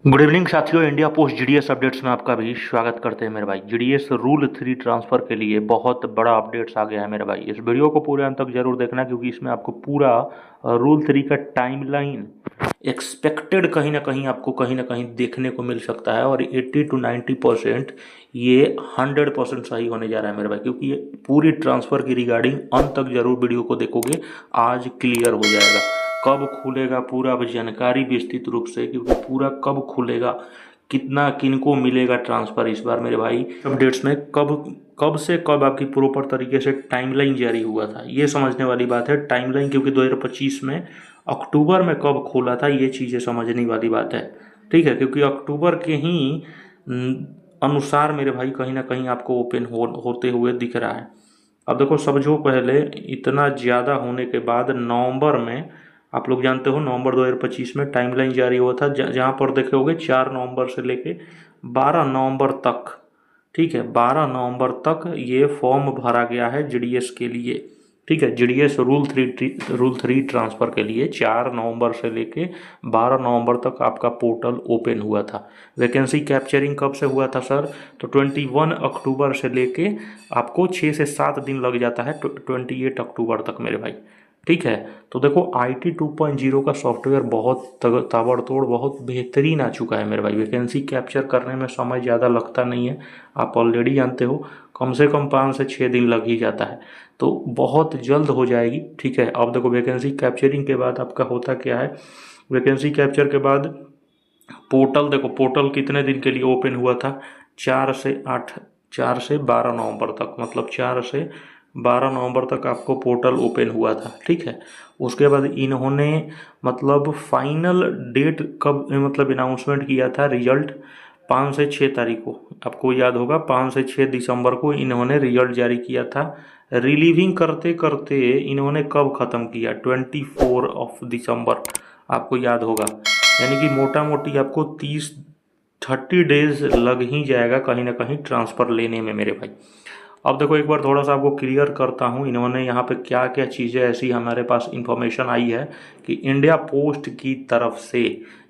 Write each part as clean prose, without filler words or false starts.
Good evening साथियों, India post GDS updates में आपका भी स्वागत करते हैं मेरे भाई। जीडीएस रूल 3 ट्रांसफ़र के लिए बहुत बड़ा अपडेट्स आ गया है मेरे भाई। इस वीडियो को पूरे अंत तक जरूर देखना, क्योंकि इसमें आपको पूरा रूल 3 का टाइमलाइन एक्सपेक्टेड कहीं ना कहीं देखने को मिल सकता है। और 80 to 90% ये 100% सही होने जा रहा है मेरे भाई, क्योंकि ये पूरी ट्रांसफ़र की रिगार्डिंग अंत तक जरूर वीडियो को देखोगे, आज क्लियर हो जाएगा। कब खुलेगा पूरा जानकारी विस्तृत रूप से, क्योंकि पूरा कब खुलेगा, कितना किनको मिलेगा ट्रांसफ़र इस बार मेरे भाई अपडेट्स में, कब कब से कब आपकी प्रॉपर तरीके से टाइमलाइन जारी हुआ था, ये समझने वाली बात है। टाइमलाइन क्योंकि 2025 में अक्टूबर में कब खोला था, ये चीज़ें समझने वाली बात है। ठीक है, क्योंकि अक्टूबर के ही अनुसार मेरे भाई कहीं ना कहीं आपको ओपन होते हुए दिख रहा है। अब देखो, समझो पहले इतना ज़्यादा होने के बाद नवंबर में, आप लोग जानते हो नवंबर 2025 में टाइमलाइन जारी हुआ था, जहाँ पर देखे होगे 4 नवंबर से लेके 12 नवंबर तक। ठीक है, 12 नवंबर तक ये फॉर्म भरा गया है जीडीएस के लिए। ठीक है, जीडीएस रूल 3 ट्रांसफ़र के लिए 4 नवंबर से लेके 12 नवंबर तक आपका पोर्टल ओपन हुआ था। वैकेंसी कैप्चरिंग कब से हुआ था सर? तो 21 अक्टूबर से लेके आपको 6 से 7 दिन लग जाता है 28 अक्टूबर तक मेरे भाई। ठीक है, तो देखो IT 2.0 का सॉफ्टवेयर बहुत ताबड़तोड़ बहुत बेहतरीन आ चुका है मेरे भाई। वैकेंसी कैप्चर करने में समय ज़्यादा लगता नहीं है, आप ऑलरेडी जानते हो, कम से कम 5 से 6 दिन लग ही जाता है, तो बहुत जल्द हो जाएगी। ठीक है, अब देखो वैकेंसी कैप्चरिंग के बाद आपका होता क्या है, वैकेंसी कैप्चर के बाद पोर्टल, देखो पोर्टल कितने दिन के लिए ओपन हुआ था? 4 से 12 नवंबर तक, मतलब 4 से 12 नवंबर तक आपको पोर्टल ओपन हुआ था। ठीक है, उसके बाद इन्होंने मतलब फाइनल डेट कब मतलब अनाउंसमेंट किया था, रिजल्ट 5 से 6 तारीख को, आपको याद होगा 5 से 6 दिसंबर को इन्होंने रिजल्ट जारी किया था। रिलीविंग करते करते इन्होंने कब ख़त्म किया? 24 दिसंबर, आपको याद होगा। यानी कि मोटा मोटी आपको 30 डेज लग ही जाएगा कहीं ना कहीं ट्रांसफ़र लेने में मेरे भाई। अब देखो एक बार थोड़ा सा आपको क्लियर करता हूँ, इन्होंने यहाँ पे क्या क्या चीज़ें ऐसी हमारे पास इंफॉर्मेशन आई है कि इंडिया पोस्ट की तरफ से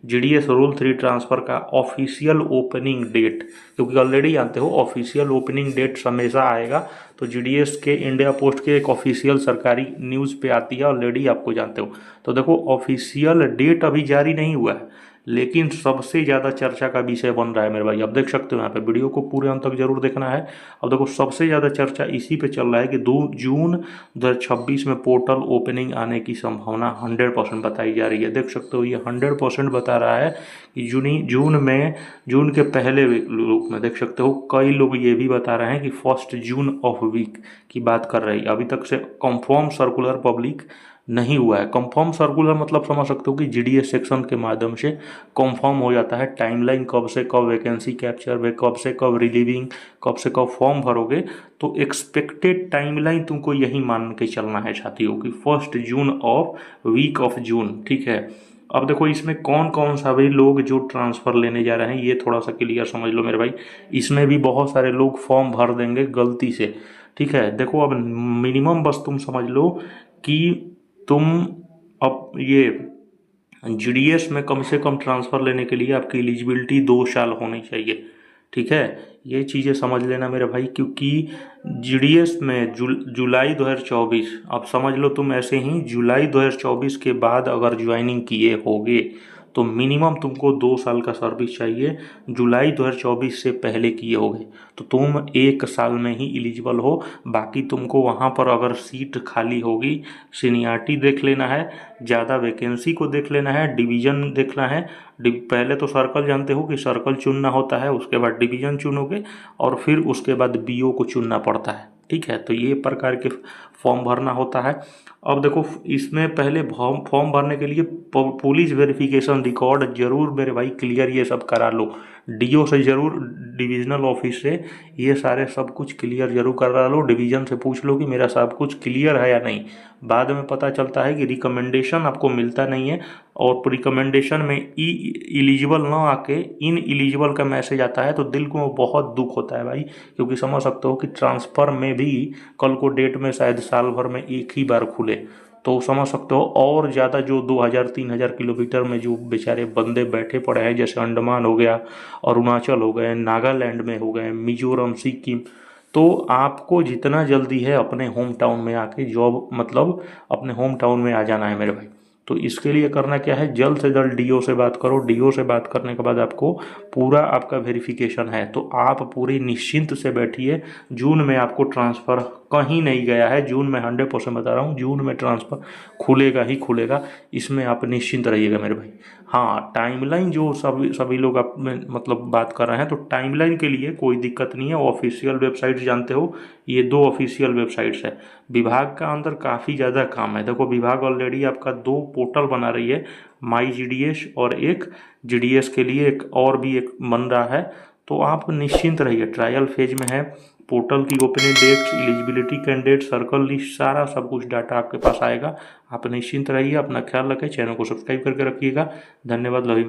जीडीएस रूल 3 ट्रांसफ़र का ऑफिशियल ओपनिंग डेट, क्योंकि ऑलरेडी जानते हो ऑफिशियल ओपनिंग डेट हमेशा आएगा, तो जीडीएस के इंडिया पोस्ट के एक ऑफिशियल सरकारी न्यूज़ पे आती है, ऑलरेडी आपको जानते हो। तो देखो ऑफिशियल डेट अभी जारी नहीं हुआ है, लेकिन सबसे ज़्यादा चर्चा का विषय बन रहा है मेरे भाई। अब देख सकते हो यहाँ पे, वीडियो को पूरे अंत तक जरूर देखना है। अब देखो सबसे ज़्यादा चर्चा इसी पे चल रहा है कि 2 जून 2026 में पोर्टल ओपनिंग आने की संभावना 100% बताई जा रही है। देख सकते हो ये 100% बता रहा है कि जून के पहले वीक में, देख सकते हो कई लोग ये भी बता रहे हैं कि 1 जून ऑफ वीक की बात कर रही है। अभी तक से कंफर्म सर्कुलर पब्लिक नहीं हुआ है। कंफर्म सर्कुलर मतलब समझ सकते हो कि जीडीएस सेक्शन के माध्यम से कंफर्म हो जाता है टाइमलाइन, कब से कब वैकेंसी कैप्चर वे, कब से कब रिलीविंग, कब से कब फॉर्म भरोगे। तो एक्सपेक्टेड टाइमलाइन तुमको यही मान के चलना है साथियों कि 1 June of week of June. ठीक है, अब देखो इसमें कौन कौन सा भी लोग जो ट्रांसफ़र लेने जा रहे हैं ये थोड़ा सा क्लियर समझ लो मेरे भाई। इसमें भी बहुत सारे लोग फॉर्म भर देंगे गलती से। ठीक है, देखो अब मिनिमम बस तुम समझ लो कि तुम अब ये जीडीएस में कम से कम ट्रांसफ़र लेने के लिए आपकी एलिजिबिलिटी 2 साल होनी चाहिए। ठीक है, ये चीज़ें समझ लेना मेरे भाई, क्योंकि जीडीएस में जुलाई 2024, अब समझ लो तुम ऐसे ही जुलाई 2024 के बाद अगर ज्वाइनिंग किए होगे तो मिनिमम तुमको 2 साल का सर्विस चाहिए। जुलाई 2024 से पहले किए होगे तो तुम 1 साल में ही एलिजिबल हो। बाकी तुमको वहाँ पर अगर सीट खाली होगी, सीनियरिटी देख लेना है, ज़्यादा वैकेंसी को देख लेना है, डिवीज़न देखना है। पहले तो सर्कल जानते हो कि सर्कल चुनना होता है, उसके बाद डिवीज़न चुनोगे और फिर उसके बाद बीओ को चुनना पड़ता है। ठीक है, तो ये प्रकार के फॉर्म भरना होता है। अब देखो इसमें पहले फॉर्म भरने के लिए पुलिस वेरिफिकेशन रिकॉर्ड जरूर मेरे भाई क्लियर ये सब करा लो। डीओ से जरूर, डिविजनल ऑफिस से ये सारे सब कुछ क्लियर जरूर करा लो। डिवीज़न से पूछ लो कि मेरा सब कुछ क्लियर है या नहीं। बाद में पता चलता है कि रिकमेंडेशन आपको मिलता नहीं है, और रिकमेंडेशन में एलिजिबल ना आके इन एलिजिबल का मैसेज आता है, तो दिल को बहुत दुख होता है भाई। क्योंकि समझ सकते हो कि ट्रांसफ़र में भी कल को डेट में शायद साल भर में एक ही बार खुले, तो समझ सकते हो और ज़्यादा जो 2000-3000 किलोमीटर में जो बेचारे बंदे बैठे पड़े हैं, जैसे अंडमान हो गया, अरुणाचल हो गए, नागालैंड में हो गए, मिजोरम, सिक्किम, तो आपको जितना जल्दी है अपने होम टाउन में आके जॉब मतलब अपने होम टाउन में आ जाना है मेरे भाई। तो इसके लिए करना क्या है, जल्द से जल्द डीओ से बात करो। डीओ से बात करने के बाद आपको पूरा आपका वेरिफिकेशन है, तो आप पूरी निश्चिंत से बैठिए। जून में आपको ट्रांसफ़र कहीं नहीं गया है, जून में 100% बता रहा हूँ, जून में ट्रांसफ़र खुलेगा ही खुलेगा, इसमें आप निश्चिंत रहिएगा मेरे भाई। हाँ, टाइमलाइन जो सभी लोग आप मतलब बात कर रहे हैं, तो टाइमलाइन के लिए कोई दिक्कत नहीं है। ऑफिशियल वेबसाइट जानते हो, ये 2 ऑफिशियल वेबसाइट्स है। विभाग का अंदर काफ़ी ज़्यादा काम है। देखो, विभाग ऑलरेडी आपका 2 पोर्टल बना रही है, माई जीडीएस और एक जीडीएस के लिए एक और भी एक बन रहा है। तो आप निश्चिंत रहिए, ट्रायल फेज में है। पोर्टल की opening date, eligibility, candidate, circle list, सारा सब कुछ डाटा आपके पास आएगा। आप निश्चिंत रहिए, अपना ख्याल रखें, चैनल को सब्सक्राइब करके रखिएगा। धन्यवाद। लवी।